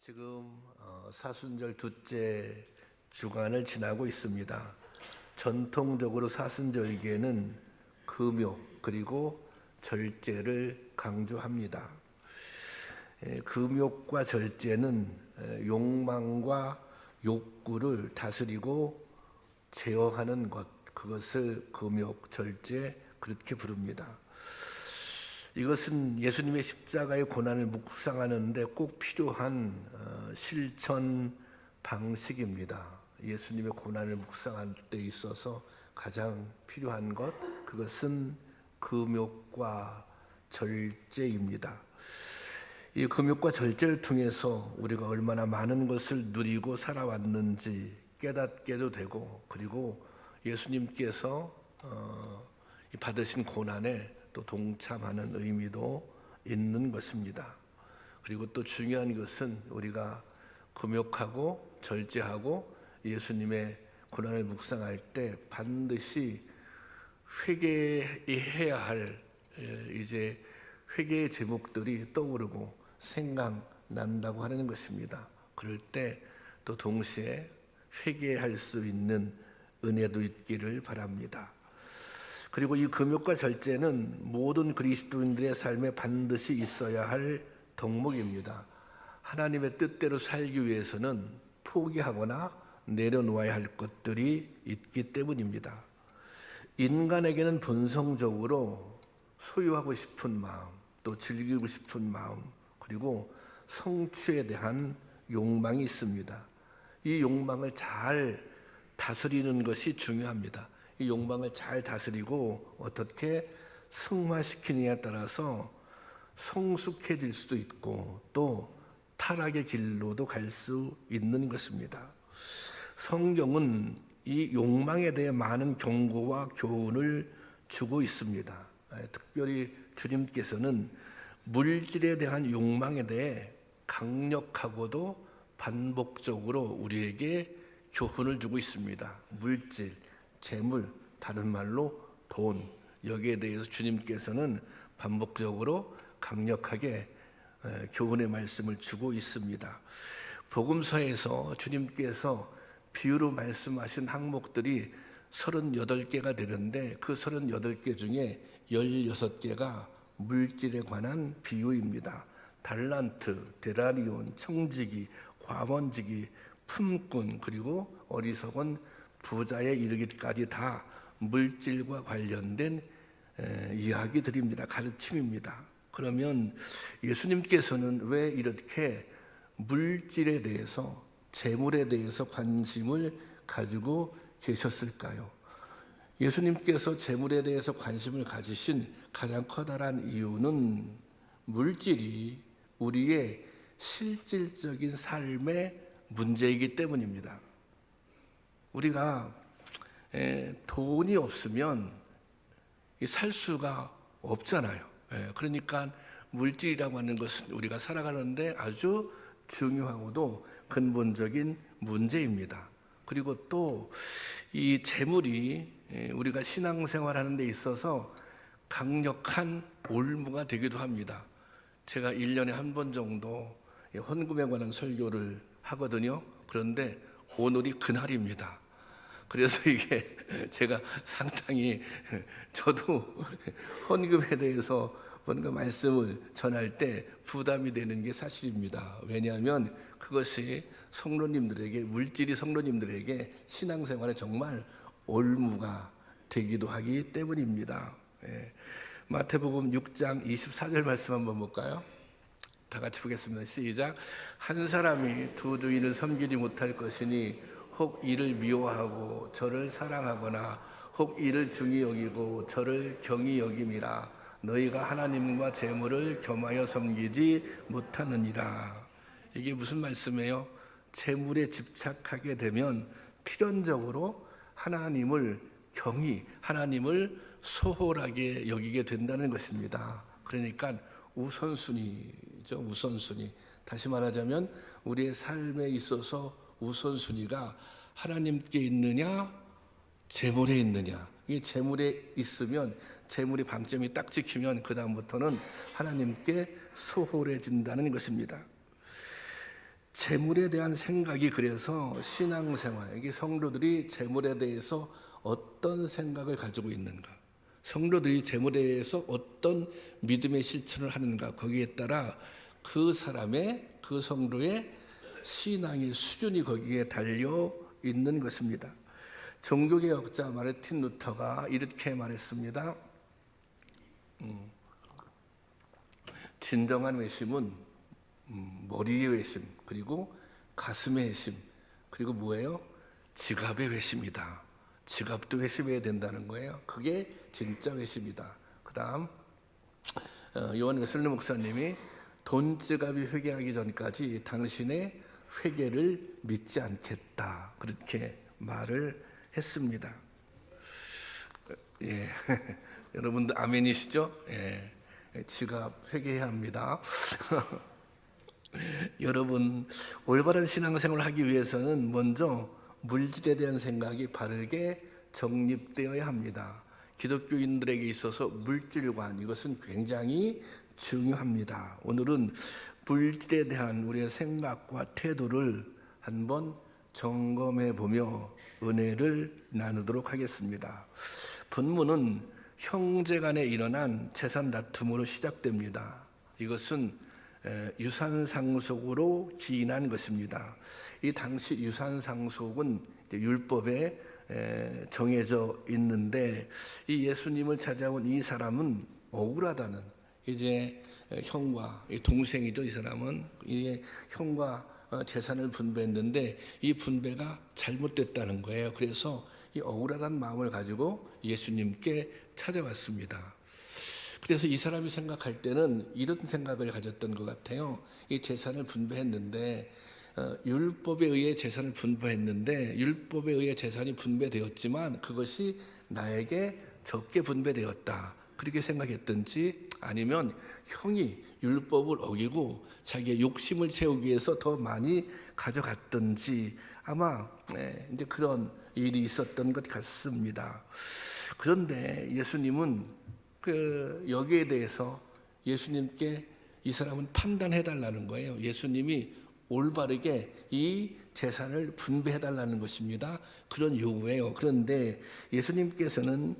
지금 사순절 둘째 주간을 지나고 있습니다. 전통적으로 사순절기에는 금욕 그리고 절제를 강조합니다. 금욕과 절제는 욕망과 욕구를 다스리고 제어하는 것, 그것을 금욕, 절제 그렇게 부릅니다. 이것은 예수님의 십자가의 고난을 묵상하는데 꼭 필요한 실천 방식입니다. 예수님의 고난을 묵상할 때 있어서 가장 필요한 것, 그것은 금욕과 절제입니다. 이 금욕과 절제를 통해서 우리가 얼마나 많은 것을 누리고 살아왔는지 깨닫게도 되고, 그리고 예수님께서 받으신 고난에 또 동참하는 의미도 있는 것입니다. 그리고 또 중요한 것은 우리가 금욕하고 절제하고 예수님의 고난을 묵상할 때 반드시 회개해야 할 이제 회개의 제목들이 떠오르고 생각난다고 하는 것입니다. 그럴 때 또 동시에 회개할 수 있는 은혜도 있기를 바랍니다. 그리고 이 금욕과 절제는 모든 그리스도인들의 삶에 반드시 있어야 할 덕목입니다. 하나님의 뜻대로 살기 위해서는 포기하거나 내려놓아야 할 것들이 있기 때문입니다. 인간에게는 본성적으로 소유하고 싶은 마음, 또 즐기고 싶은 마음, 그리고 성취에 대한 욕망이 있습니다. 이 욕망을 잘 다스리는 것이 중요합니다. 이 욕망을 잘 다스리고 어떻게 승화시키느냐에 따라서 성숙해질 수도 있고 또 타락의 길로도 갈 수 있는 것입니다. 성경은 이 욕망에 대해 많은 경고와 교훈을 주고 있습니다. 특별히 주님께서는 물질에 대한 욕망에 대해 강력하고도 반복적으로 우리에게 교훈을 주고 있습니다. 물질, 재물, 다른 말로 돈, 여기에 대해서 주님께서는 반복적으로 강력하게 교훈의 말씀을 주고 있습니다. 복음서에서 주님께서 비유로 말씀하신 항목들이 38개가 되는데 그 38개 중에 16개가 물질에 관한 비유입니다. 달란트, 데나리온, 청지기, 과번지기, 품꾼, 그리고 어리석은 부자에 이르기까지 다 물질과 관련된 이야기들입니다. 가르침입니다. 그러면 예수님께서는 왜 이렇게 물질에 대해서, 재물에 대해서 관심을 가지고 계셨을까요? 예수님께서 재물에 대해서 관심을 가지신 가장 커다란 이유는 물질이 우리의 실질적인 삶의 문제이기 때문입니다. 우리가 돈이 없으면 살 수가 없잖아요. 그러니까 물질이라고 하는 것은 우리가 살아가는데 아주 중요하고도 근본적인 문제입니다. 그리고 또 이 재물이 우리가 신앙생활하는 데 있어서 강력한 올무가 되기도 합니다. 제가 1년에 한 번 정도 헌금에 관한 설교를 하거든요. 그런데 오늘이 그날입니다. 그래서 이게 제가 상당히 저도 헌금에 대해서 뭔가 말씀을 전할 때 부담이 되는 게 사실입니다. 왜냐하면 그것이 성도님들에게, 물질이 성도님들에게 신앙생활에 정말 올무가 되기도 하기 때문입니다. 마태복음 6장 24절 말씀 한번 볼까요? 다 같이 보겠습니다. 시작. 한 사람이 두 주인을 섬기지 못할 것이니 혹 이를 미워하고 저를 사랑하거나 혹 이를 중히 여기고 저를 경히 여김이라. 너희가 하나님과 재물을 겸하여 섬기지 못하느니라. 이게 무슨 말씀이에요? 재물에 집착하게 되면 필연적으로 하나님을 경히, 하나님을 소홀하게 여기게 된다는 것입니다. 그러니까 우선순위죠. 우선순위. 다시 말하자면 우리의 삶에 있어서 우선순위가 하나님께 있느냐, 재물에 있느냐. 이 재물에 있으면, 재물이 방점이 딱 찍히면 그 다음부터는 하나님께 소홀해진다는 것입니다. 재물에 대한 생각이 그래서 신앙생활, 이게 성도들이 재물에 대해서 어떤 생각을 가지고 있는가, 성도들이 재물에 대해서 어떤 믿음의 실천을 하는가, 거기에 따라 그 사람의, 그 성도의 신앙의 수준이 거기에 달려 있는 것입니다. 종교개혁자 마르틴 루터가 이렇게 말했습니다. 진정한 회심은 머리의 회심, 그리고 가슴의 회심, 그리고 뭐예요? 지갑의 회심이다. 지갑도 회심해야 된다는 거예요. 그게 진짜 회심이다. 그 다음 요한 웨슬리 목사님이 돈지갑이 회개하기 전까지 당신의 회개를 믿지 않겠다, 그렇게 말을 했습니다. 예. 여러분들 아멘이시죠? 예. 지갑 회개해야 합니다. 여러분, 올바른 신앙생활을 하기 위해서는 먼저 물질에 대한 생각이 바르게 정립되어야 합니다. 기독교인들에게 있어서 물질관, 이것은 굉장히 중요합니다. 오늘은 물질에 대한 우리의 생각과 태도를 한번 점검해 보며 은혜를 나누도록 하겠습니다. 본문은 형제간에 일어난 재산 다툼으로 시작됩니다. 이것은 유산상속으로 기인한 것입니다. 이 당시 유산상속은 율법에 정해져 있는데, 이 예수님을 찾아온 이 사람은 억울하다는, 이제 형과 동생이죠. 이 사람은 이제 형과 재산을 분배했는데 이 분배가 잘못됐다는 거예요. 그래서 이 억울하다는 마음을 가지고 예수님께 찾아왔습니다. 그래서 이 사람이 생각할 때는 이런 생각을 가졌던 것 같아요. 이 재산을 분배했는데 율법에 의해 재산을 분배했는데 율법에 의해 재산이 분배되었지만 그것이 나에게 적게 분배되었다, 그렇게 생각했든지, 아니면 형이 율법을 어기고 자기의 욕심을 채우기 위해서 더 많이 가져갔든지, 아마 이제 그런 일이 있었던 것 같습니다. 그런데 예수님은 여기에 대해서 예수님께 이 사람은 판단해 달라는 거예요. 예수님이 올바르게 이 재산을 분배해 달라는 것입니다. 그런 요구예요. 그런데 예수님께서는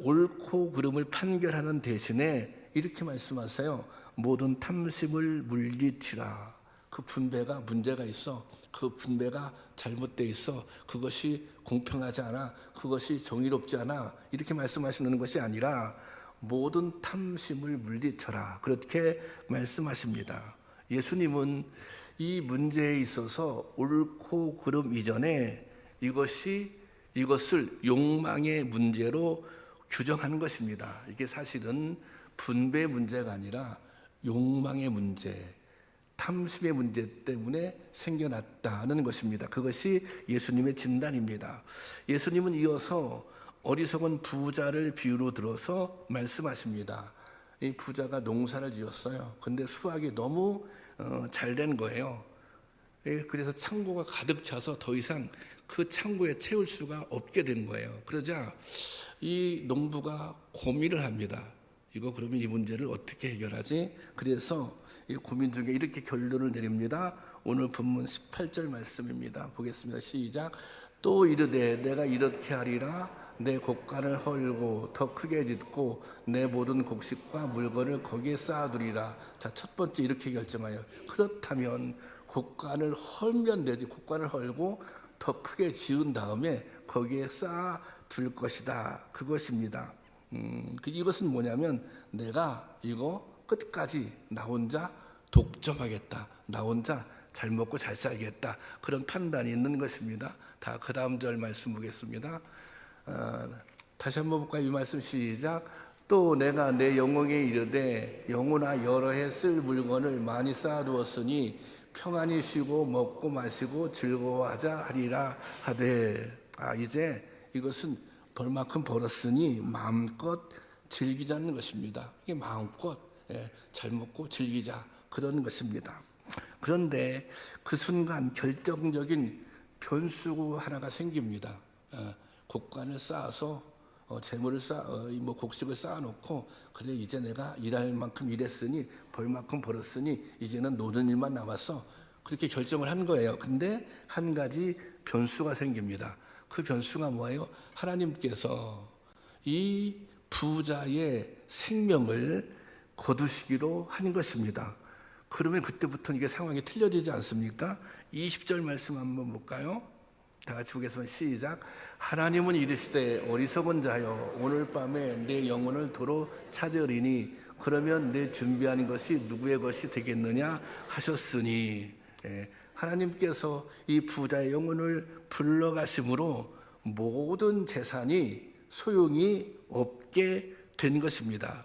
옳고 그름을 판결하는 대신에 이렇게 말씀하세요. 모든 탐심을 물리치라. 그 분배가 문제가 있어. 그 분배가 잘못되어 있어. 그것이 공평하지 않아. 그것이 정의롭지 않아. 이렇게 말씀하시는 것이 아니라 모든 탐심을 물리쳐라, 그렇게 말씀하십니다. 예수님은 이 문제에 있어서 옳고 그름 이전에 이것을 욕망의 문제로 규정한 것입니다. 이게 사실은 분배 문제가 아니라 욕망의 문제, 탐심의 문제 때문에 생겨났다는 것입니다. 그것이 예수님의 진단입니다. 예수님은 이어서 어리석은 부자를 비유로 들어서 말씀하십니다. 이 부자가 농사를 지었어요. 근데 수확이 너무 잘 된 거예요. 그래서 창고가 가득 차서 더 이상 그 창고에 채울 수가 없게 된 거예요. 그러자 이 농부가 고민을 합니다. 이거 그러면 이 문제를 어떻게 해결하지? 그래서 이 고민 중에 이렇게 결론을 내립니다. 오늘 본문 18절 말씀입니다. 보겠습니다. 시작. 또 이르되 내가 이렇게 하리라. 내 곡간을 헐고 더 크게 짓고 내 모든 곡식과 물건을 거기에 쌓아두리라. 자, 첫 번째 이렇게 결정하여, 그렇다면 곡간을 헐면 되지. 곡간을 헐고 더 크게 지은 다음에 거기에 쌓아둘 것이다, 그것입니다. 이것은 뭐냐면 내가 이거 끝까지 나 혼자 독점하겠다, 나 혼자 잘 먹고 잘 살겠다, 그런 판단이 있는 것입니다. 다 그 다음 절 말씀 보겠습니다. 다시 한번 볼까요? 이 말씀 시작. 또 내가 내 영혼에 이르되 영혼아 여러 해 쓸 물건을 많이 쌓아두었으니 평안히 쉬고 먹고 마시고 즐거워하자 하리라 하되. 이제 이것은 벌만큼 벌었으니 마음껏 즐기자는 것입니다. 이게 마음껏 잘 먹고 즐기자, 그런 것입니다. 그런데 그 순간 결정적인 변수 하나가 생깁니다. 곡간을 쌓아서 재물을 곡식을 쌓아놓고, 그래 이제 내가 일할 만큼 일했으니 벌만큼 벌었으니 이제는 노는 일만 남았어. 그렇게 결정을 한 거예요. 근데 한 가지 변수가 생깁니다. 그 변수가 뭐예요? 하나님께서 이 부자의 생명을 거두시기로 한 것입니다. 그러면 그때부터 이게 상황이 틀려지지 않습니까? 20절 말씀 한번 볼까요? 다 같이 보겠습니다. 시작. 하나님은 이르시되 어리석은 자여 오늘 밤에 내 영혼을 도로 찾으리니 그러면 내 준비한 것이 누구의 것이 되겠느냐 하셨으니, 하나님께서 이 부자의 영혼을 불러가심으로 모든 재산이 소용이 없게 된 것입니다.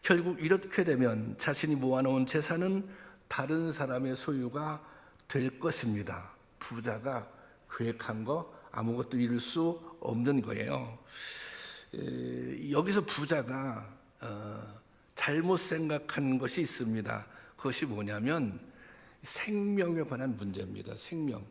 결국 이렇게 되면 자신이 모아놓은 재산은 다른 사람의 소유가 될 것입니다. 부자가 계획한 거 아무것도 이룰 수 없는 거예요. 여기서 부자가 잘못 생각한 것이 있습니다. 그것이 뭐냐면 생명에 관한 문제입니다. 생명.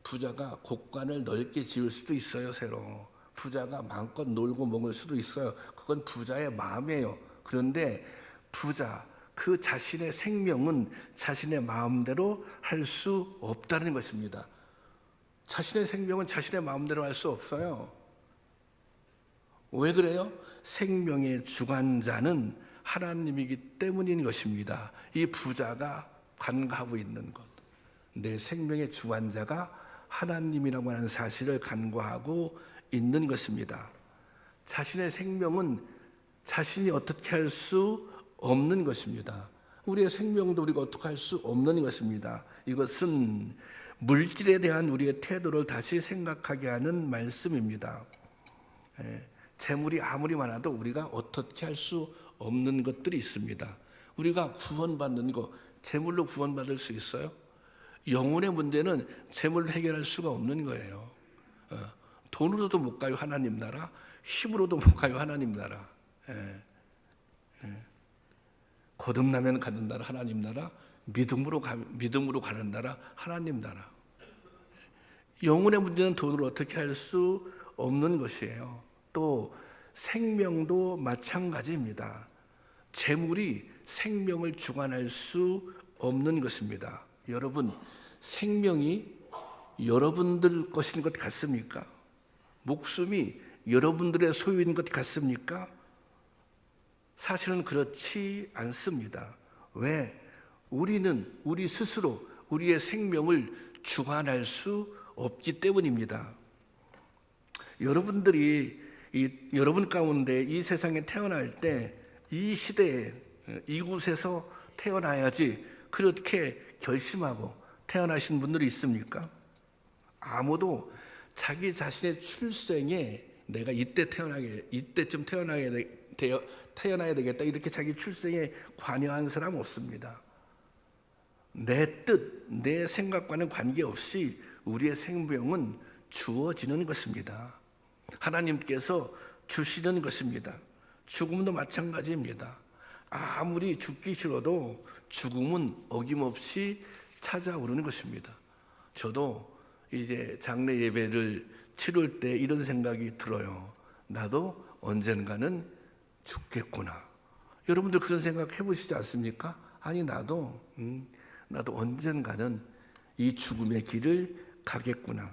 부자가 곳간을 넓게 지을 수도 있어요. 새로 부자가 마음껏 놀고 먹을 수도 있어요. 그건 부자의 마음이에요. 그런데 부자 그 자신의 생명은 자신의 마음대로 할 수 없다는 것입니다. 자신의 생명은 자신의 마음대로 할 수 없어요. 왜 그래요? 생명의 주관자는 하나님이기 때문인 것입니다. 이 부자가 간과하고 있는 것, 내 생명의 주관자가 하나님이라고 하는 사실을 간과하고 있는 것입니다. 자신의 생명은 자신이 어떻게 할 수 없는 것입니다. 우리의 생명도 우리가 어떻게 할 수 없는 것입니다. 이것은 물질에 대한 우리의 태도를 다시 생각하게 하는 말씀입니다. 재물이 아무리 많아도 우리가 어떻게 할 수 없는 것들이 있습니다. 우리가 구원받는 거, 재물로 구원받을 수 있어요? 영혼의 문제는 재물로 해결할 수가 없는 거예요. 돈으로도 못 가요, 하나님 나라. 힘으로도 못 가요, 하나님 나라. 거듭나면 가는 나라, 하나님 나라. 믿음으로 가는 나라, 하나님 나라. 영혼의 문제는 돈으로 어떻게 할 수 없는 것이에요. 또 생명도 마찬가지입니다. 재물이 생명을 주관할 수 없는 것입니다. 여러분, 생명이 여러분들 것인 것 같습니까? 목숨이 여러분들의 소유인 것 같습니까? 사실은 그렇지 않습니다. 왜? 우리는 우리 스스로 우리의 생명을 주관할 수 없기 때문입니다. 여러분 가운데 이 세상에 태어날 때 이 시대에 이곳에서 태어나야지 그렇게 결심하고 태어나신 분들이 있습니까? 아무도 자기 자신의 출생에 내가 이때쯤 태어나야 되겠다 이렇게 자기 출생에 관여한 사람 없습니다. 내 뜻, 내 생각과는 관계없이 우리의 생명은 주어지는 것입니다. 하나님께서 주시는 것입니다. 죽음도 마찬가지입니다. 아무리 죽기 싫어도 죽음은 어김없이 찾아오는 것입니다. 저도 이제 장례 예배를 치를 때 이런 생각이 들어요. 나도 언젠가는 죽겠구나. 여러분들 그런 생각 해보시지 않습니까? 아니 나도 언젠가는 이 죽음의 길을 가겠구나.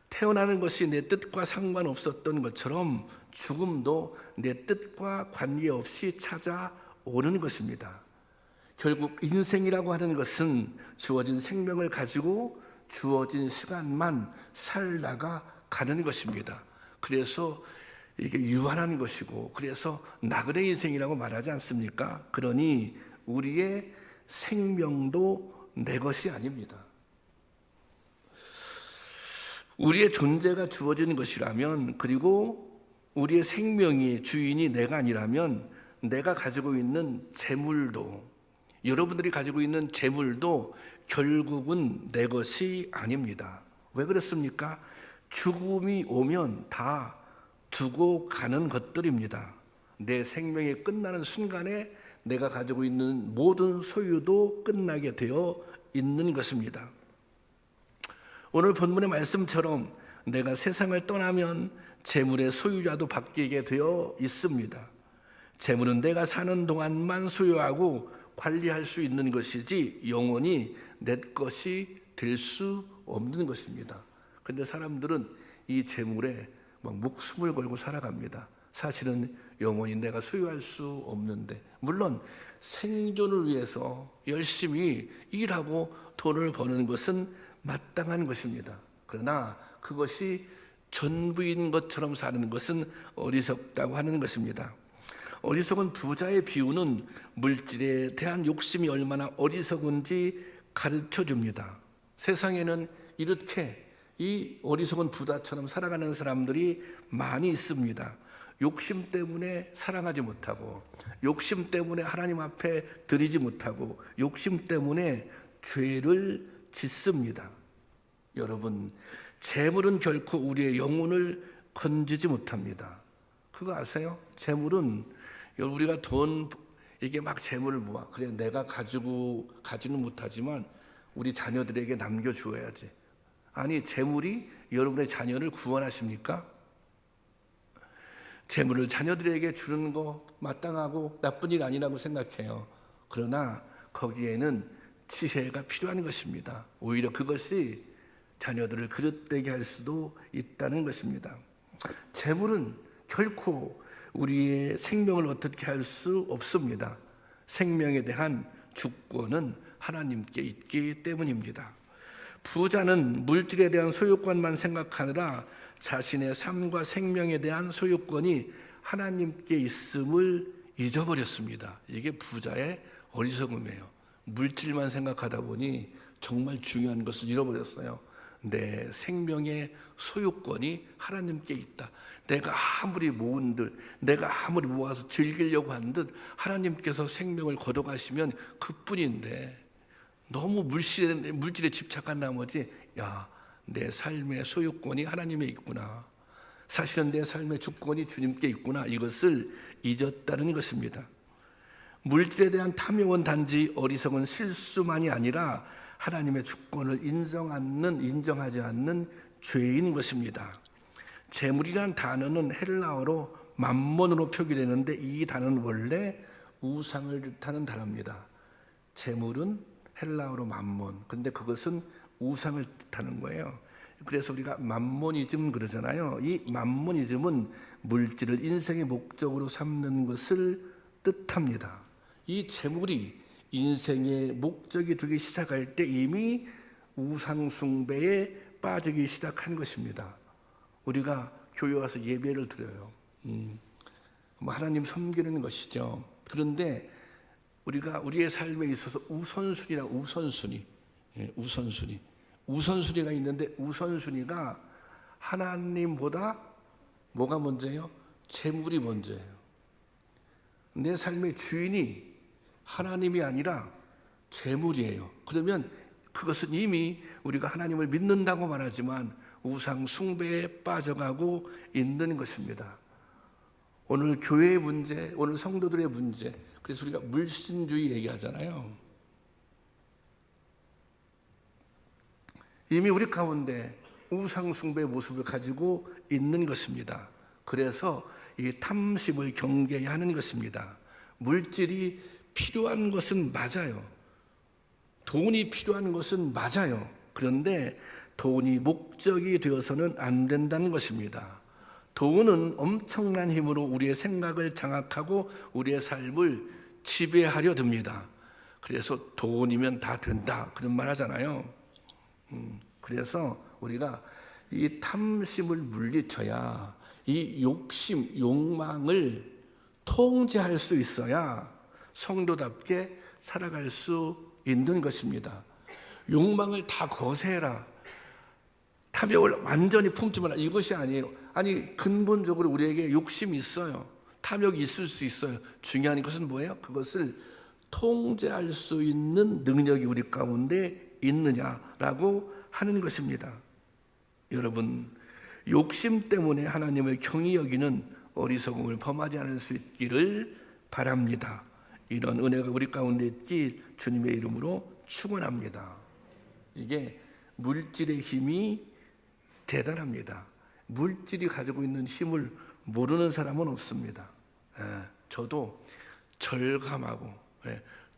태어나는 것이 내 뜻과 상관없었던 것처럼 죽음도 내 뜻과 관계없이 찾아오는 것입니다. 결국 인생이라고 하는 것은 주어진 생명을 가지고 주어진 시간만 살다가 가는 것입니다. 그래서 이게 유한한 것이고 그래서 나그네 인생이라고 말하지 않습니까? 그러니 우리의 생명도 내 것이 아닙니다. 우리의 존재가 주어지는 것이라면, 그리고 우리의 생명이 주인이 내가 아니라면 내가 가지고 있는 재물도, 여러분들이 가지고 있는 재물도 결국은 내 것이 아닙니다. 왜 그렇습니까? 죽음이 오면 다 두고 가는 것들입니다. 내 생명이 끝나는 순간에 내가 가지고 있는 모든 소유도 끝나게 되어 있는 것입니다. 오늘 본문의 말씀처럼 내가 세상을 떠나면 재물의 소유자도 바뀌게 되어 있습니다. 재물은 내가 사는 동안만 소유하고 관리할 수 있는 것이지 영원히 내 것이 될 수 없는 것입니다. 그런데 사람들은 이 재물에 막 목숨을 걸고 살아갑니다. 사실은 영원히 내가 소유할 수 없는데, 물론 생존을 위해서 열심히 일하고 돈을 버는 것은 마땅한 것입니다. 그러나 그것이 전부인 것처럼 사는 것은 어리석다고 하는 것입니다. 어리석은 부자의 비유는 물질에 대한 욕심이 얼마나 어리석은지 가르쳐 줍니다. 세상에는 이렇게 이 어리석은 부자처럼 살아가는 사람들이 많이 있습니다. 욕심 때문에 사랑하지 못하고, 욕심 때문에 하나님 앞에 드리지 못하고, 욕심 때문에 죄를 짓습니다. 여러분, 재물은 결코 우리의 영혼을 건지지 못합니다. 그거 아세요? 재물은 우리가 돈 이게 막 재물을 모아, 그래 내가 가지는 못하지만 우리 자녀들에게 남겨주어야지. 아니, 재물이 여러분의 자녀를 구원하십니까? 재물을 자녀들에게 주는 거 마땅하고 나쁜 일 아니라고 생각해요. 그러나 거기에는 지혜가 필요한 것입니다. 오히려 그것이 자녀들을 그릇되게 할 수도 있다는 것입니다. 재물은 결코 우리의 생명을 어떻게 할 수 없습니다. 생명에 대한 주권은 하나님께 있기 때문입니다. 부자는 물질에 대한 소유권만 생각하느라 자신의 삶과 생명에 대한 소유권이 하나님께 있음을 잊어버렸습니다. 이게 부자의 어리석음이에요. 물질만 생각하다 보니 정말 중요한 것을 잃어버렸어요. 내 생명의 소유권이 하나님께 있다. 내가 아무리 모은들, 내가 아무리 모아서 즐기려고 한 듯 하나님께서 생명을 걷어가시면 그뿐인데, 너무 물질에 집착한 나머지 내 삶의 소유권이 하나님에 있구나, 사실은 내 삶의 주권이 주님께 있구나, 이것을 잊었다는 것입니다. 물질에 대한 탐욕은 단지 어리석은 실수만이 아니라 하나님의 주권을 인정하지 않는 죄인 것입니다. 재물이란 단어는 헬라어로 맘몬으로 표기되는데, 이 단어는 원래 우상을 뜻하는 단어입니다. 재물은 헬라어로 맘몬, 근데 그것은 우상을 뜻하는 거예요. 그래서 우리가 맘모니즘 그러잖아요. 이 맘모니즘은 물질을 인생의 목적으로 삼는 것을 뜻합니다. 이 재물이 인생의 목적이 되기 시작할 때 이미 우상 숭배에 빠지기 시작한 것입니다. 우리가 교회 와서 예배를 드려요. 하나님 섬기는 것이죠. 그런데 우리가 우리의 삶에 있어서 우선순위가 있는데, 우선순위가 하나님보다 뭐가 먼저예요? 재물이 먼저예요. 내 삶의 주인이 하나님이 아니라 재물이에요. 그러면 그것은 이미 우리가 하나님을 믿는다고 말하지만 우상 숭배에 빠져가고 있는 것입니다. 오늘 교회의 문제, 오늘 성도들의 문제, 그래서 우리가 물신주의 얘기하잖아요. 이미 우리 가운데 우상 숭배의 모습을 가지고 있는 것입니다. 그래서 이 탐심을 경계해야 하는 것입니다. 물질이 필요한 것은 맞아요. 돈이 필요한 것은 맞아요. 그런데 돈이 목적이 되어서는 안 된다는 것입니다. 돈은 엄청난 힘으로 우리의 생각을 장악하고 우리의 삶을 지배하려 듭니다. 그래서 돈이면 다 된다, 그런 말 하잖아요. 그래서 우리가 이 탐심을 물리쳐야, 이 욕망을 통제할 수 있어야 성도답게 살아갈 수 있는 것입니다. 욕망을 다 거세해라, 탐욕을 완전히 품지 마라, 이것이 아니에요. 아니, 근본적으로 우리에게 욕심이 있어요. 탐욕이 있을 수 있어요. 중요한 것은 뭐예요? 그것을 통제할 수 있는 능력이 우리 가운데 있느냐라고 하는 것입니다. 여러분, 욕심 때문에 하나님을 경히 여기는 어리석음을 범하지 않을 수 있기를 바랍니다. 이런 은혜가 우리 가운데 있기 주님의 이름으로 축원합니다. 이게 물질의 힘이 대단합니다. 물질이 가지고 있는 힘을 모르는 사람은 없습니다. 저도 절감하고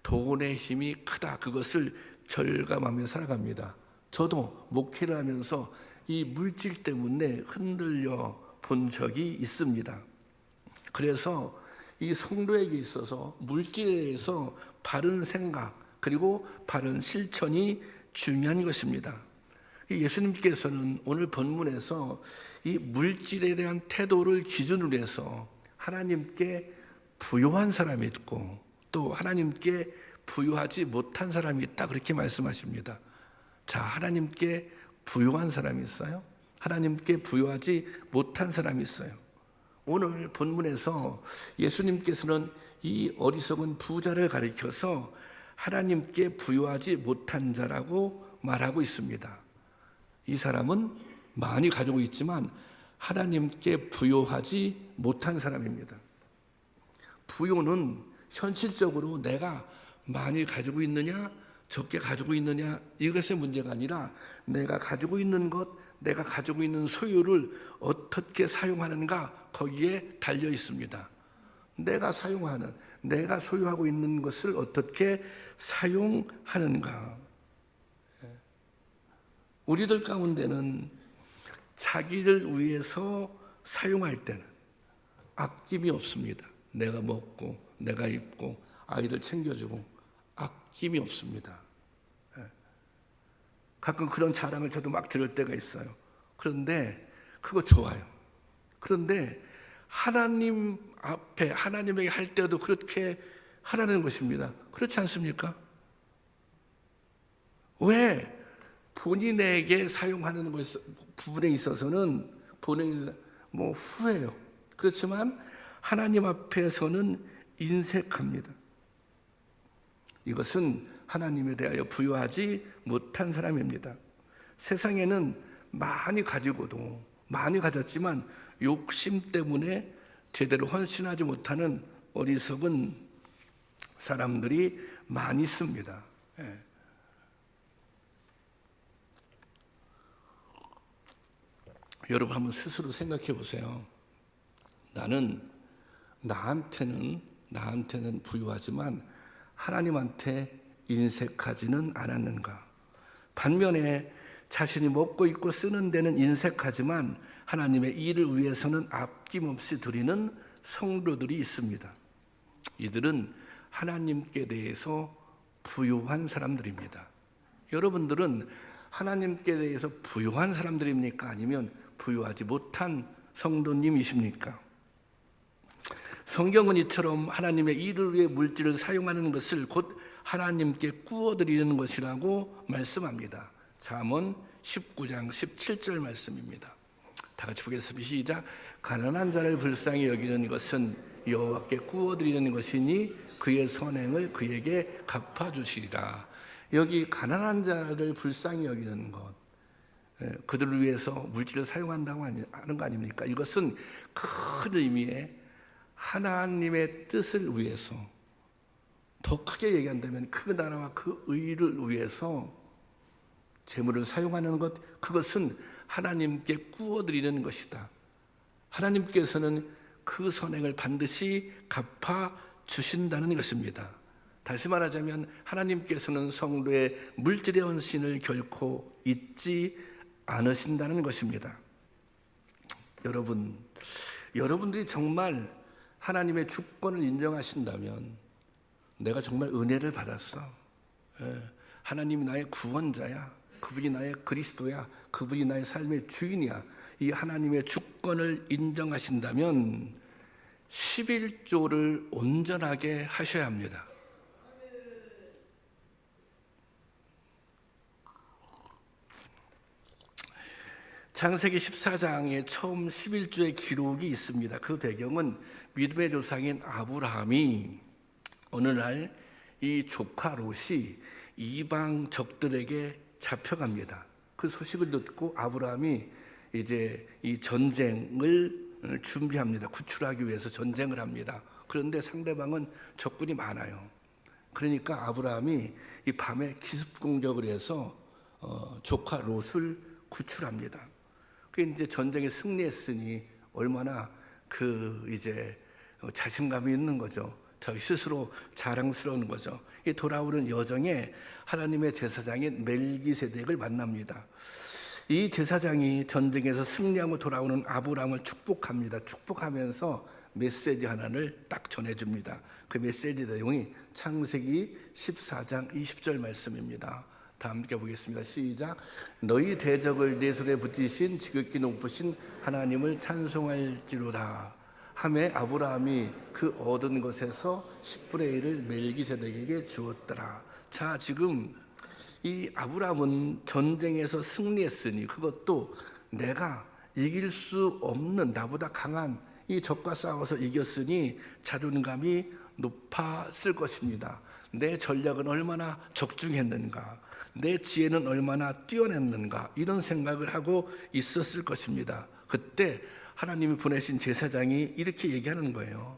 돈의 힘이 크다, 그것을 절감하며 살아갑니다. 저도 목회를 하면서 이 물질 때문에 흔들려 본 적이 있습니다. 그래서 이 성도에게 있어서 물질에 대해서 바른 생각 그리고 바른 실천이 중요한 것입니다. 예수님께서는 오늘 본문에서 이 물질에 대한 태도를 기준으로 해서 하나님께 부요한 사람이 있고 또 하나님께 부요하지 못한 사람이 있다 그렇게 말씀하십니다. 자, 하나님께 부요한 사람이 있어요. 하나님께 부요하지 못한 사람이 있어요. 오늘 본문에서 예수님께서는 이 어리석은 부자를 가리켜서 하나님께 부요하지 못한 자라고 말하고 있습니다. 이 사람은 많이 가지고 있지만 하나님께 부요하지 못한 사람입니다. 부요는 현실적으로 내가 많이 가지고 있느냐 적게 가지고 있느냐 이것의 문제가 아니라 내가 가지고 있는 것, 내가 가지고 있는 소유를 어떻게 사용하는가 거기에 달려 있습니다. 내가 사용하는, 내가 소유하고 있는 것을 어떻게 사용하는가. 우리들 가운데는 자기를 위해서 사용할 때는 아낌이 없습니다. 내가 먹고 내가 입고 아이들 챙겨주고 아낌이 없습니다. 가끔 그런 자랑을 저도 막 들을 때가 있어요. 그런데 그거 좋아요. 그런데 하나님 앞에 하나님에게 할 때도 그렇게 하라는 것입니다. 그렇지 않습니까? 왜? 본인에게 사용하는 부분에 있어서는 본인이 후회해요. 그렇지만 하나님 앞에서는 인색합니다. 이것은 하나님에 대하여 부요하지 못한 사람입니다. 세상에는 많이 가지고도 많이 가졌지만 욕심 때문에 제대로 헌신하지 못하는 어리석은 사람들이 많이 있습니다. 여러분 한번 스스로 생각해 보세요. 나는 나한테는 부유하지만 하나님한테 인색하지는 않았는가? 반면에 자신이 먹고 입고 쓰는 데는 인색하지만 하나님의 일을 위해서는 아낌없이 드리는 성도들이 있습니다. 이들은 하나님께 대해서 부유한 사람들입니다. 여러분들은 하나님께 대해서 부유한 사람들입니까? 아니면 부유하지 못한 성도님이십니까? 성경은 이처럼 하나님의 일을 위해 물질을 사용하는 것을 곧 하나님께 구워드리는 것이라고 말씀합니다. 잠언 19장 17절 말씀입니다. 다 같이 보겠습니다. 시작. 가난한 자를 불쌍히 여기는 것은 여호와께 구워드리는 것이니 그의 선행을 그에게 갚아주시리라. 여기 가난한 자를 불쌍히 여기는 것, 그들을 위해서 물질을 사용한다고 하는 거 아닙니까? 이것은 큰 의미의 하나님의 뜻을 위해서, 더 크게 얘기한다면 그 나라와 그 의를 위해서 재물을 사용하는 것, 그것은 하나님께 구워드리는 것이다. 하나님께서는 그 선행을 반드시 갚아주신다는 것입니다. 다시 말하자면 하나님께서는 성도의 물질의 헌신을 결코 잊지 않으신다는 것입니다. 여러분들이 정말 하나님의 주권을 인정하신다면 내가 정말 은혜를 받았어. 하나님이 나의 구원자야. 그분이 나의 그리스도야. 그분이 나의 삶의 주인이야. 이 하나님의 주권을 인정하신다면 11조를 온전하게 하셔야 합니다. 창세기 14장에 처음 11조의 기록이 있습니다. 그 배경은 믿음의 조상인 아브라함이 어느 날 이 조카 롯이 이방 적들에게 잡혀갑니다. 그 소식을 듣고 아브라함이 이제 이 전쟁을 준비합니다. 구출하기 위해서 전쟁을 합니다. 그런데 상대방은 적군이 많아요. 그러니까 아브라함이 이 밤에 기습 공격을 해서 조카 롯을 구출합니다. 그 이제 전쟁에 승리했으니 얼마나 이제 자신감이 있는 거죠. 자기 스스로 자랑스러운 거죠. 이 돌아오는 여정에 하나님의 제사장인 멜기세덱을 만납니다. 이 제사장이 전쟁에서 승리하고 돌아오는 아브라함을 축복합니다. 축복하면서 메시지 하나를 딱 전해줍니다. 그 메시지 내용이 창세기 14장 20절 말씀입니다. 다 함께 보겠습니다. 시작. 너희 대적을 내 손에 붙이신 지극히 높으신 하나님을 찬송할지로다 하매 아브라함이 그 얻은 것에서 10분의 1을 멜기세덱에게 주었더라. 자, 지금 이 아브라함은 전쟁에서 승리했으니, 그것도 내가 이길 수 없는 나보다 강한 이 적과 싸워서 이겼으니 자존감이 높았을 것입니다. 내 전략은 얼마나 적중했는가, 내 지혜는 얼마나 뛰어냈는가, 이런 생각을 하고 있었을 것입니다. 그때 하나님이 보내신 제사장이 이렇게 얘기하는 거예요.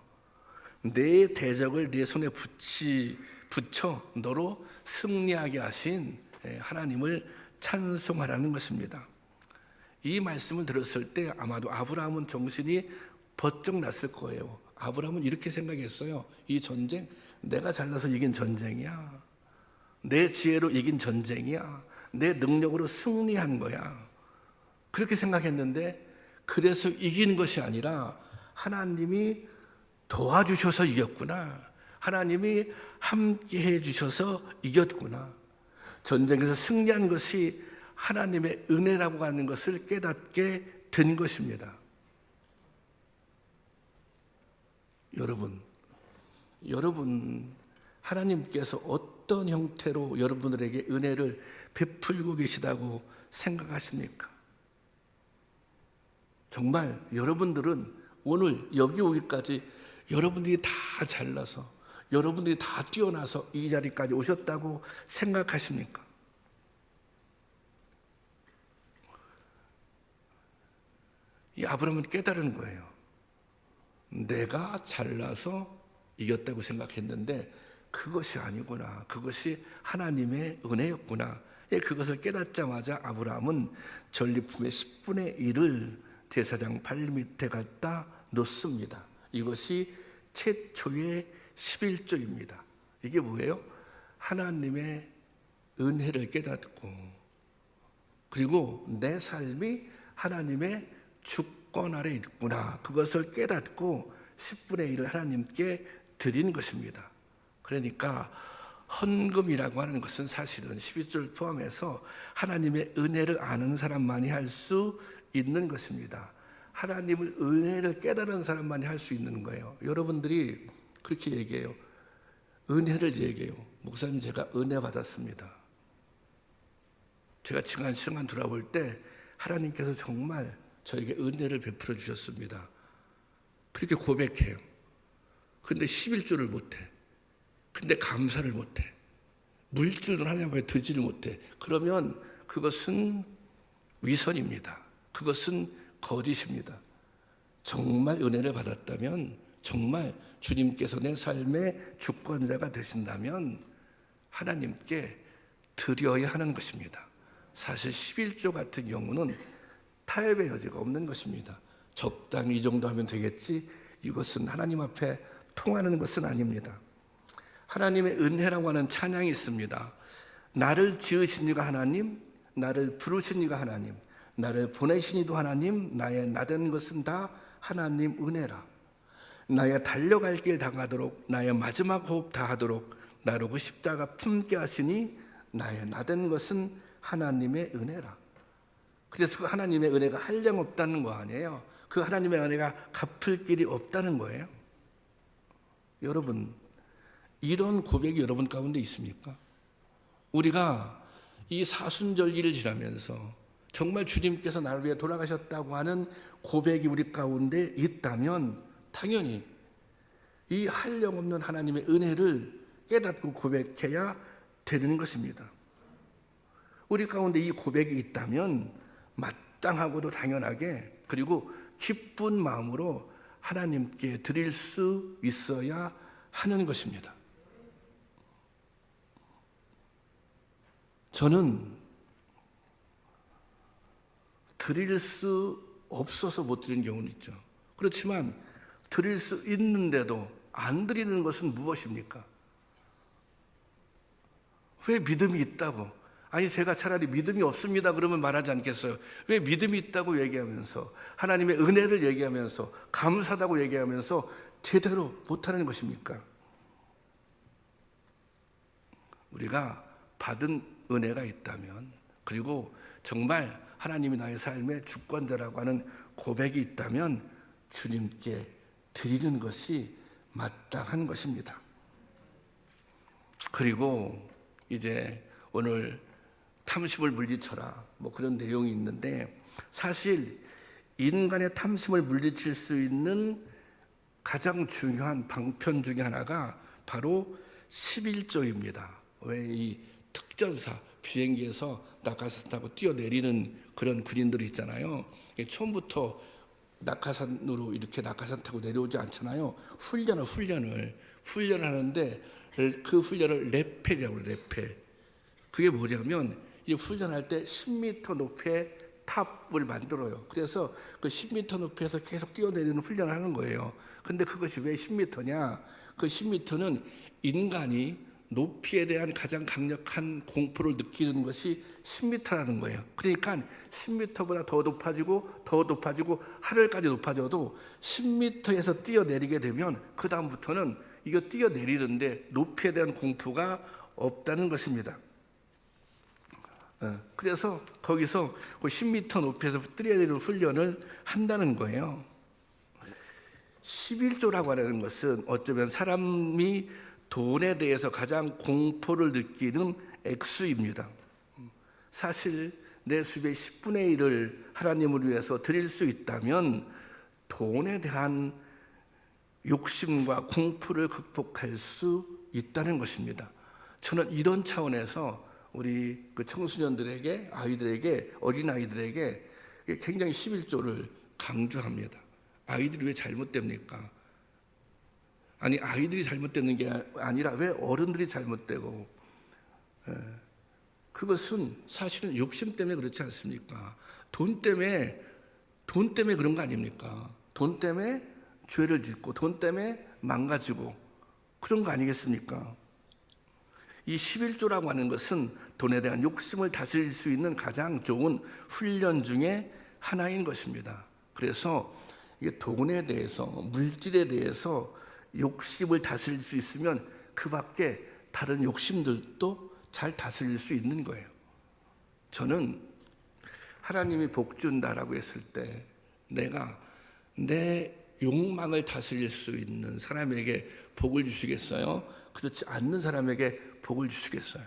내 대적을 내 손에 붙여 너로 승리하게 하신 하나님을 찬송하라는 것입니다. 이 말씀을 들었을 때 아마도 아브라함은 정신이 번쩍 났을 거예요. 아브라함은 이렇게 생각했어요. 이 전쟁 내가 잘나서 이긴 전쟁이야. 내 지혜로 이긴 전쟁이야. 내 능력으로 승리한 거야. 그렇게 생각했는데, 그래서 이긴 것이 아니라 하나님이 도와주셔서 이겼구나. 하나님이 함께 해주셔서 이겼구나. 전쟁에서 승리한 것이 하나님의 은혜라고 하는 것을 깨닫게 된 것입니다. 여러분, 하나님께서 어떤 형태로 여러분들에게 은혜를 베풀고 계시다고 생각하십니까? 정말 여러분들은 오늘 여기 오기까지 여러분들이 다 잘나서, 여러분들이 다 뛰어나서 이 자리까지 오셨다고 생각하십니까? 이 아브라함은 깨달은 거예요. 내가 잘나서 이겼다고 생각했는데 그것이 아니구나. 그것이 하나님의 은혜였구나. 그것을 깨닫자마자 아브라함은 전리품의 10분의 1을 제사장 발 밑에 갖다 놓습니다. 이것이 최초의 11조입니다. 이게 뭐예요? 하나님의 은혜를 깨닫고, 그리고 내 삶이 하나님의 주권 아래 있구나, 그것을 깨닫고 10분의 1을 하나님께 드린 것입니다. 그러니까 헌금이라고 하는 것은 사실은 11조를 포함해서 하나님의 은혜를 아는 사람만이 할 수 있는 것입니다. 하나님을 은혜를 깨달은 사람만이 할 수 있는 거예요. 여러분들이 그렇게 얘기해요. 은혜를 얘기해요. 목사님, 제가 은혜 받았습니다. 제가 지난 시간 돌아볼 때 하나님께서 정말 저에게 은혜를 베풀어 주셨습니다. 그렇게 고백해요. 근데 11조를 못해. 근데 감사를 못해. 물질도 하나님 앞에 드지를 못해. 그러면 그것은 위선입니다. 그것은 거짓입니다. 정말 은혜를 받았다면, 정말 주님께서 내 삶의 주권자가 되신다면 하나님께 드려야 하는 것입니다. 사실 11조 같은 경우는 타협의 여지가 없는 것입니다. 적당히 이 정도 하면 되겠지, 이것은 하나님 앞에 통하는 것은 아닙니다. 하나님의 은혜라고 하는 찬양이 있습니다. 나를 지으신 이가 하나님, 나를 부르신 이가 하나님, 나를 보내신 이도 하나님, 나의 나된 것은 다 하나님 은혜라. 나의 달려갈 길 당하도록, 나의 마지막 호흡 다하도록 나로 그 십자가 품게 하시니 나의 나된 것은 하나님의 은혜라. 그래서 그 하나님의 은혜가 한량없다는 거 아니에요. 그 하나님의 은혜가 갚을 길이 없다는 거예요. 여러분, 이런 고백이 여러분 가운데 있습니까? 우리가 이 사순절기를 지나면서 정말 주님께서 나를 위해 돌아가셨다고 하는 고백이 우리 가운데 있다면 당연히 이 한량없는 하나님의 은혜를 깨닫고 고백해야 되는 것입니다. 우리 가운데 이 고백이 있다면 마땅하고도 당연하게, 그리고 기쁜 마음으로 하나님께 드릴 수 있어야 하는 것입니다. 저는 드릴 수 없어서 못 드리는 경우는 있죠. 그렇지만 드릴 수 있는데도 안 드리는 것은 무엇입니까? 왜 믿음이 있다고? 아니 제가 차라리 믿음이 없습니다 그러면 말하지 않겠어요? 왜 믿음이 있다고 얘기하면서 하나님의 은혜를 얘기하면서 감사하다고 얘기하면서 제대로 못하는 것입니까? 우리가 받은 은혜가 있다면, 그리고 정말 하나님이 나의 삶의 주권자라고 하는 고백이 있다면 주님께 드리는 것이 마땅한 것입니다. 그리고 이제 오늘 탐심을 물리쳐라 뭐 그런 내용이 있는데, 사실 인간의 탐심을 물리칠 수 있는 가장 중요한 방편 중에 하나가 바로 11조입니다. 왜 이 특전사 비행기에서 낙하산 타고 뛰어내리는 그런 군인들이 있잖아요. 처음부터 낙하산으로 이렇게 낙하산 타고 내려오지 않잖아요. 훈련을 하는데 그 훈련을 레펠이라고 해요. 레펠. 그게 뭐냐면 이 훈련할 때 10m 높이의 탑을 만들어요. 그래서 그 10m 높이에서 계속 뛰어내리는 훈련을 하는 거예요. 근데 그것이 왜 10m냐? 그 10m는 인간이 높이에 대한 가장 강력한 공포를 느끼는 것이 10m라는 거예요. 그러니까 10m보다 더 높아지고 하늘까지 높아져도 10m에서 뛰어내리게 되면 그 다음부터는 이거 뛰어내리는데 높이에 대한 공포가 없다는 것입니다. 그래서 거기서 10m 높이에서 뛰어내리는 훈련을 한다는 거예요. 11조라고 하는 것은 어쩌면 사람이 돈에 대해서 가장 공포를 느끼는 액수입니다. 사실 내 수입의 10분의 1을 하나님을 위해서 드릴 수 있다면 돈에 대한 욕심과 공포를 극복할 수 있다는 것입니다. 저는 이런 차원에서 우리 그 청소년들에게, 아이들에게, 어린아이들에게 굉장히 11조를 강조합니다. 아이들이 왜 잘못됩니까? 아니 아이들이 잘못되는 게 아니라 왜 어른들이 잘못되고, 그것은 사실은 욕심 때문에 그렇지 않습니까? 돈 때문에 그런 거 아닙니까? 돈 때문에 죄를 짓고 돈 때문에 망가지고 그런 거 아니겠습니까? 이 11조라고 하는 것은 돈에 대한 욕심을 다스릴 수 있는 가장 좋은 훈련 중에 하나인 것입니다. 그래서 이게 돈에 대해서, 물질에 대해서 욕심을 다스릴 수 있으면 그 밖에 다른 욕심들도 잘 다스릴 수 있는 거예요. 저는 하나님이 복 준다라고 했을 때 내가 내 욕망을 다스릴 수 있는 사람에게 복을 주시겠어요? 그렇지 않는 사람에게 복을 주시겠어요?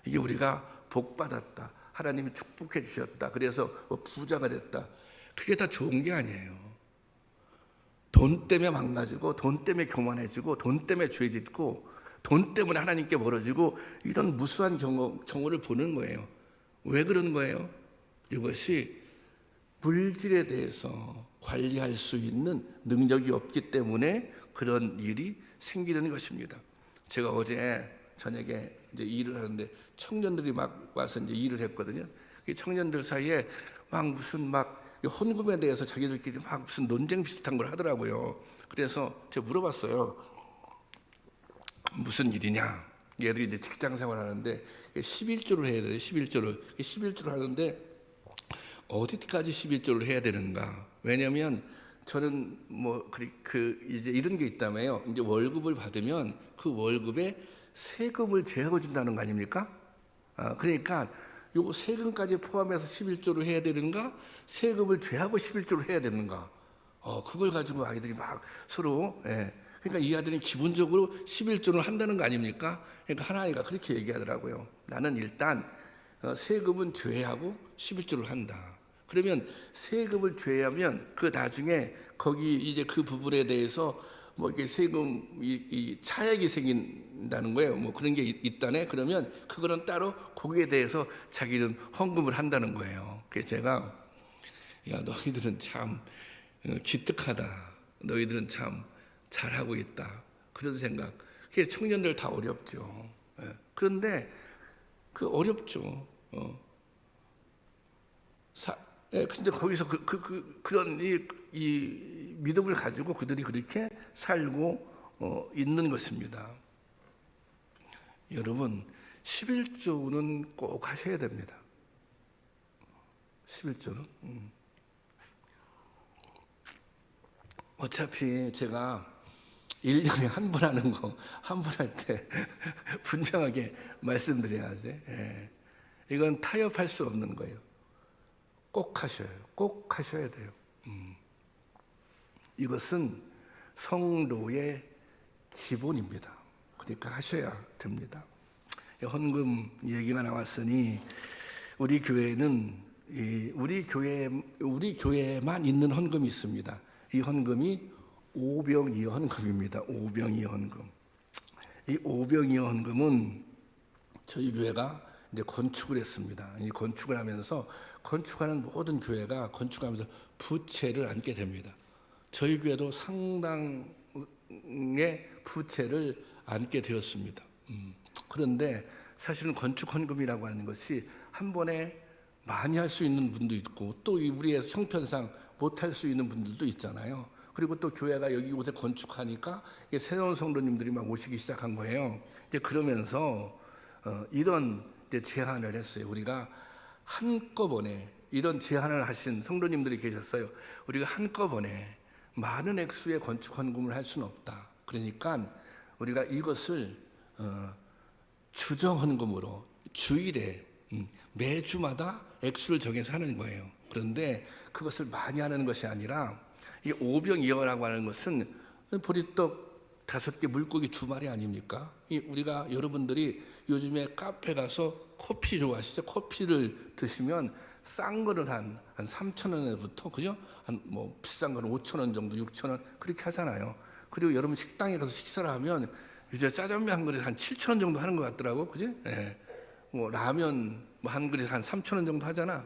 이게 우리가 복 받았다, 하나님이 축복해 주셨다, 그래서 부자가 됐다, 그게 다 좋은 게 아니에요. 돈 때문에 망가지고 돈 때문에 교만해지고 돈 때문에 죄 짓고 돈 때문에 하나님께 멀어지고 이런 무수한 경우를 보는 거예요. 왜 그런 거예요? 이것이 물질에 대해서 관리할 수 있는 능력이 없기 때문에 그런 일이 생기는 것입니다. 제가 어제 저녁에 이제 일을 하는데 청년들이 막 와서 이제 일을 했거든요. 이 청년들 사이에 막 헌금에 대해서 자기들끼리 막 무슨 논쟁 비슷한 걸 하더라고요. 그래서 제가 물어봤어요. 무슨 일이냐? 얘들이 이제 직장 생활하는데 11조를 해야 돼요. 11조를 하는데 어디까지 11조를 해야 되는가? 왜냐하면 저는 이제 이런 게 있다며요. 이제 월급을 받으면 그 월급에 세금을 제하고 준다는 거 아닙니까? 그러니까 요 세금까지 포함해서 11조를 해야 되는가? 세금을 제하고 11조를 해야 되는가? 그걸 가지고 아이들이 막 서로, 그러니까 이 아들은 기본적으로 11조를 한다는 거 아닙니까? 그러니까 하나이가 그렇게 얘기하더라고요. 나는 일단 세금은 제하고 11조를 한다. 그러면 세금을 제하면 그 나중에 거기 이제 그 부분에 대해서 뭐 이게 세금 이 차액이 생긴다는 거예요. 뭐 그런 게 있다네. 그러면 그거는 따로 거기에 대해서 자기는 헌금을 한다는 거예요. 그래서 제가 야 너희들은 참 기특하다. 너희들은 참 잘하고 있다. 그런 생각. 그게 청년들 다 어렵죠. 그런데 그 어렵죠. 근데 거기서 그런 이 믿음을 가지고 그들이 그렇게 살고 있는 것입니다. 여러분, 11조는 꼭 하셔야 됩니다. 11조는. 어차피 제가 1년에 한 번 하는 거, 한 번 할 때 분명하게 말씀드려야지. 예. 이건 타협할 수 없는 거예요. 꼭 하셔요. 꼭 하셔야 돼요. 이것은 성도의 기본입니다. 그러니까 하셔야 됩니다. 헌금 얘기가 나왔으니 우리 교회는 우리 교회에만 있는 헌금이 있습니다. 이 헌금이 오병이어 헌금입니다. 오병이어 헌금. 이 오병이어 헌금은 저희 교회가 이제 건축을 했습니다. 이 건축을 하면서 건축하는 모든 교회가 건축하면서 부채를 안게 됩니다. 저희 교회도 상당의 부채를 안게 되었습니다. 그런데 사실은 건축 헌금이라고 하는 것이 한 번에 많이 할 수 있는 분도 있고 또 우리의 형편상 못할 수 있는 분들도 있잖아요. 그리고 또 교회가 여기 곳에 건축하니까 새로운 성도님들이 막 오시기 시작한 거예요. 이제 그러면서 이런 이제 제안을 했어요. 우리가 한꺼번에 이런 제안을 하신 성도님들이 계셨어요. 우리가 한꺼번에 많은 액수의 건축 헌금을 할 수는 없다. 그러니까 우리가 이것을 주정 헌금으로 주일에 매주마다 액수를 정해서 하는 거예요. 그런데 그것을 많이 하는 것이 아니라 이 오병이어라고 하는 것은 보리떡 5개 물고기 2마리 아닙니까? 우리가 여러분들이 요즘에 카페 가서 커피 좋아하시죠? 커피를 드시면 싼 거를 한 3,000원에부터 그죠? 한 뭐 비싼 거는 5,000원 정도, 6,000원 그렇게 하잖아요. 그리고 여러분 식당에 가서 식사를 하면 요새 짜장면 한 그릇 한 7,000원 정도 하는 것 같더라고, 그지? 예. 뭐 라면 뭐 한 그릇 한 3,000원 정도 하잖아.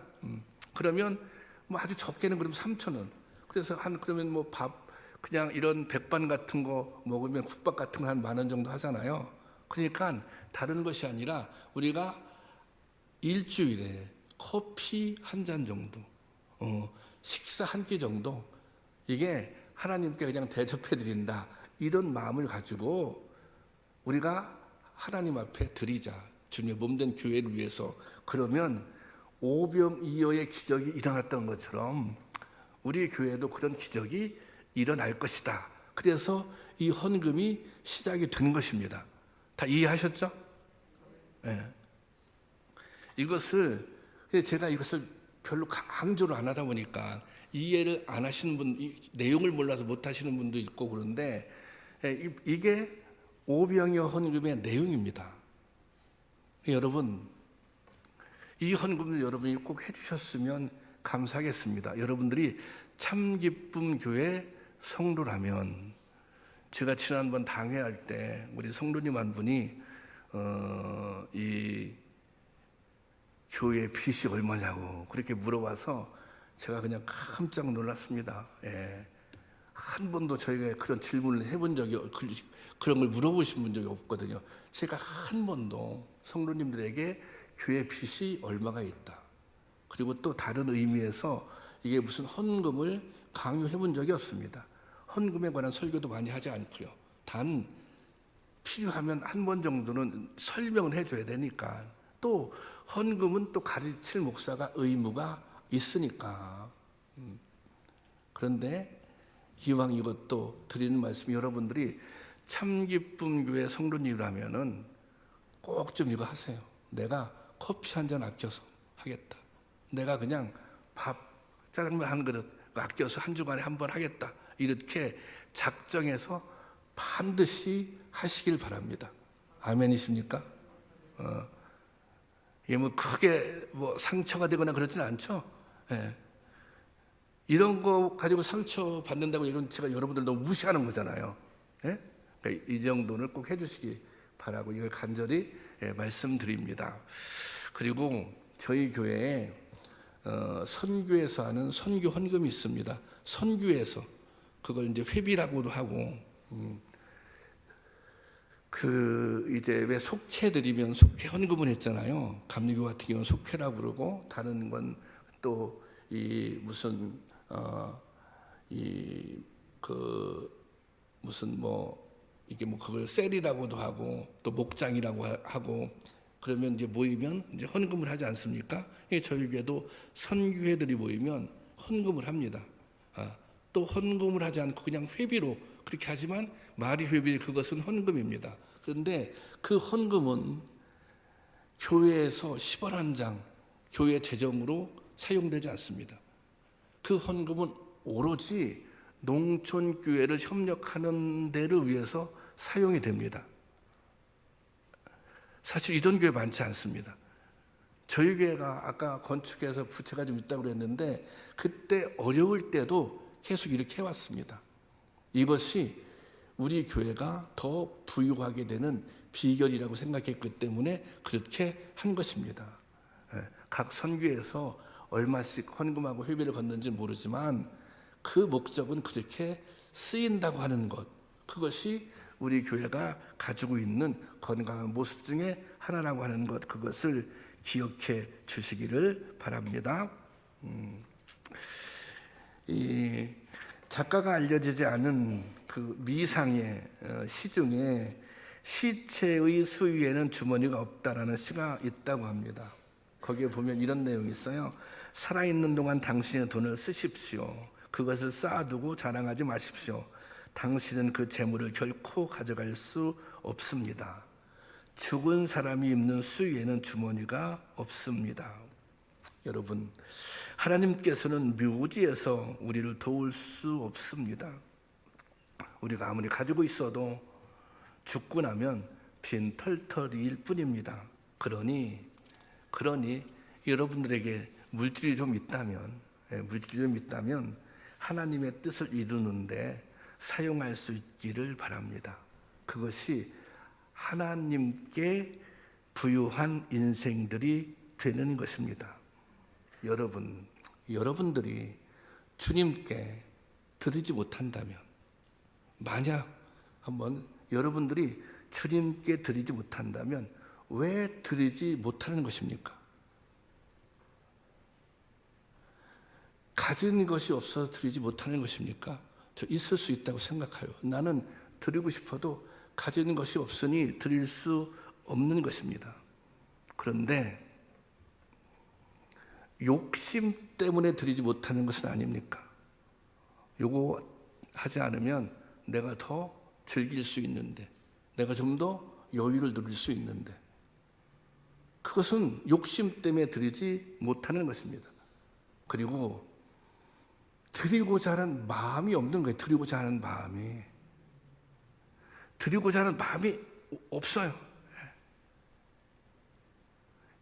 그러면 뭐 아주 적게는 그럼 3,000원. 그래서 그러면 뭐 밥 그냥 이런 백반 같은 거 먹으면 국밥 같은 거 한 10,000원 정도 하잖아요. 그러니까 다른 것이 아니라 우리가 일주일에 커피 한 잔 정도, 식사 한 끼 정도, 이게 하나님께 그냥 대접해 드린다 이런 마음을 가지고 우리가 하나님 앞에 드리자. 주님의 몸된 교회를 위해서. 그러면 오병이어의 기적이 일어났던 것처럼 우리 교회도 그런 기적이 일어날 것이다. 그래서 이 헌금이 시작이 된 것입니다. 다 이해하셨죠? 네. 제가 이것을 별로 강조를 안 하다 보니까 이해를 안 하시는 분, 내용을 몰라서 못 하시는 분도 있고 그런데 이게 오병이어 헌금의 내용입니다. 여러분, 이 헌금을 여러분이 꼭 해주셨으면 감사하겠습니다. 여러분들이 참기쁨 교회 성도라면, 제가 지난번 당회할 때 우리 성도님 한 분이 이 교회 빚이 얼마냐고 그렇게 물어봐서 제가 그냥 깜짝 놀랐습니다. 예. 한 번도 저희가 그런 질문을 해본 적이, 그런 걸 물어보신 분 적이 없거든요. 제가 한 번도 성도님들에게 교회 빚이 얼마가 있다, 그리고 또 다른 의미에서 이게 무슨 헌금을 강요해 본 적이 없습니다. 헌금에 관한 설교도 많이 하지 않고요. 단 필요하면 한 번 정도는 설명을 해줘야 되니까, 또 헌금은 또 가르칠 목사가 의무가 있으니까. 그런데 이왕 이것도 드리는 말씀이, 여러분들이 참기쁨 교회 성도님이라면은 꼭 좀 이거 하세요. 내가 커피 한 잔 아껴서 하겠다. 내가 그냥 밥 짜장면 한 그릇 아껴서 한 주간에 한 번 하겠다. 이렇게 작정해서 반드시 하시길 바랍니다. 아멘이십니까? 이게 뭐 크게 뭐 상처가 되거나 그렇진 않죠. 예. 이런 거 가지고 상처 받는다고 이건 제가 여러분들 너무 무시하는 거잖아요. 예? 그러니까 이 정도는 꼭 해주시기 바라고 이걸 간절히 말씀드립니다. 그리고 저희 교회에 선교에서 하는 선교 헌금이 있습니다. 선교에서 그걸 이제 회비라고도 하고, 이제 왜 속회드리면 속회 헌금을 했잖아요. 감리교 같은 경우는 속회라고 그러고, 다른 건 또 무슨 무슨 뭐 이게 뭐 그걸 셀이라고도 하고 또 목장이라고 하고 그러면 이제 모이면 이제 헌금을 하지 않습니까? 저희 교회도 선교회들이 모이면 헌금을 합니다. 또 헌금을 하지 않고 그냥 회비로 그렇게 하지만 말이 회비, 그것은 헌금입니다. 그런데 그 헌금은 교회에서 10원 한 장 교회 재정으로 사용되지 않습니다. 그 헌금은 오로지 농촌교회를 협력하는 데를 위해서 사용이 됩니다. 사실 이런 교회 많지 않습니다. 저희 교회가 아까 건축해서 부채가 좀 있다고 그랬는데 그때 어려울 때도 계속 이렇게 해왔습니다. 이것이 우리 교회가 더 부유하게 되는 비결이라고 생각했기 때문에 그렇게 한 것입니다. 각 선교에서 얼마씩 헌금하고 회비를 걷는지 모르지만 그 목적은 그렇게 쓰인다고 하는 것, 그것이 우리 교회가 가지고 있는 건강한 모습 중에 하나라고 하는 것, 그것을 기억해 주시기를 바랍니다. 이 작가가 알려지지 않은 그 미상의 시 중에 시체의 수위에는 주머니가 없다라는 시가 있다고 합니다. 거기에 보면 이런 내용이 있어요. 살아있는 동안 당신의 돈을 쓰십시오. 그것을 쌓아두고 자랑하지 마십시오. 당신은 그 재물을 결코 가져갈 수 없습니다. 죽은 사람이 입는 수위에는 주머니가 없습니다. 여러분, 하나님께서는 묘지에서 우리를 도울 수 없습니다. 우리가 아무리 가지고 있어도 죽고 나면 빈 털털이일 뿐입니다. 그러니 여러분들에게 물질이 좀 있다면 하나님의 뜻을 이루는데 사용할 수 있기를 바랍니다. 그것이 하나님께 부유한 인생들이 되는 것입니다. 여러분들이 주님께 드리지 못한다면, 만약 한번 여러분들이 주님께 드리지 못한다면 왜 드리지 못하는 것입니까? 가진 것이 없어서 드리지 못하는 것입니까? 저 있을 수 있다고 생각해요. 나는 드리고 싶어도 가진 것이 없으니 드릴 수 없는 것입니다. 그런데 욕심 때문에 드리지 못하는 것은 아닙니까? 요거 하지 않으면 내가 더 즐길 수 있는데, 내가 좀 더 여유를 누릴 수 있는데, 그것은 욕심 때문에 드리지 못하는 것입니다. 그리고 드리고자 하는 마음이 없는 거예요. 드리고자 하는 마음이 없어요.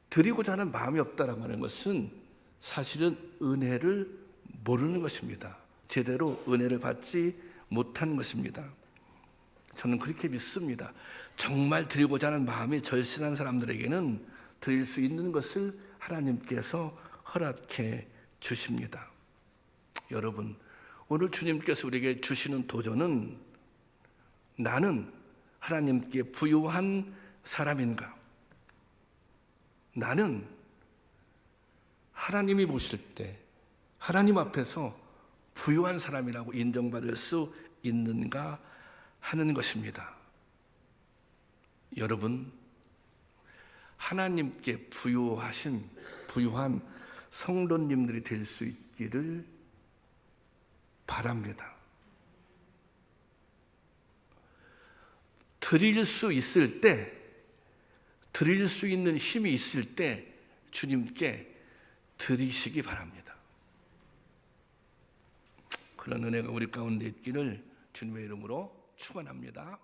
드리고자 하는 마음이 없다라고 하는 것은 사실은 은혜를 모르는 것입니다. 제대로 은혜를 받지 못한 것입니다. 저는 그렇게 믿습니다. 정말 드리고자 하는 마음이 절실한 사람들에게는 드릴 수 있는 것을 하나님께서 허락해 주십니다. 여러분, 오늘 주님께서 우리에게 주시는 도전은 나는 하나님께 부유한 사람인가? 나는 하나님이 보실 때 하나님 앞에서 부유한 사람이라고 인정받을 수 있는가 하는 것입니다. 여러분, 하나님께 부유한 성도님들이 될 수 있기를 바랍니다. 드릴 수 있을 때, 드릴 수 있는 힘이 있을 때 주님께 드리시기 바랍니다. 그런 은혜가 우리 가운데 있기를 주님의 이름으로 축원합니다.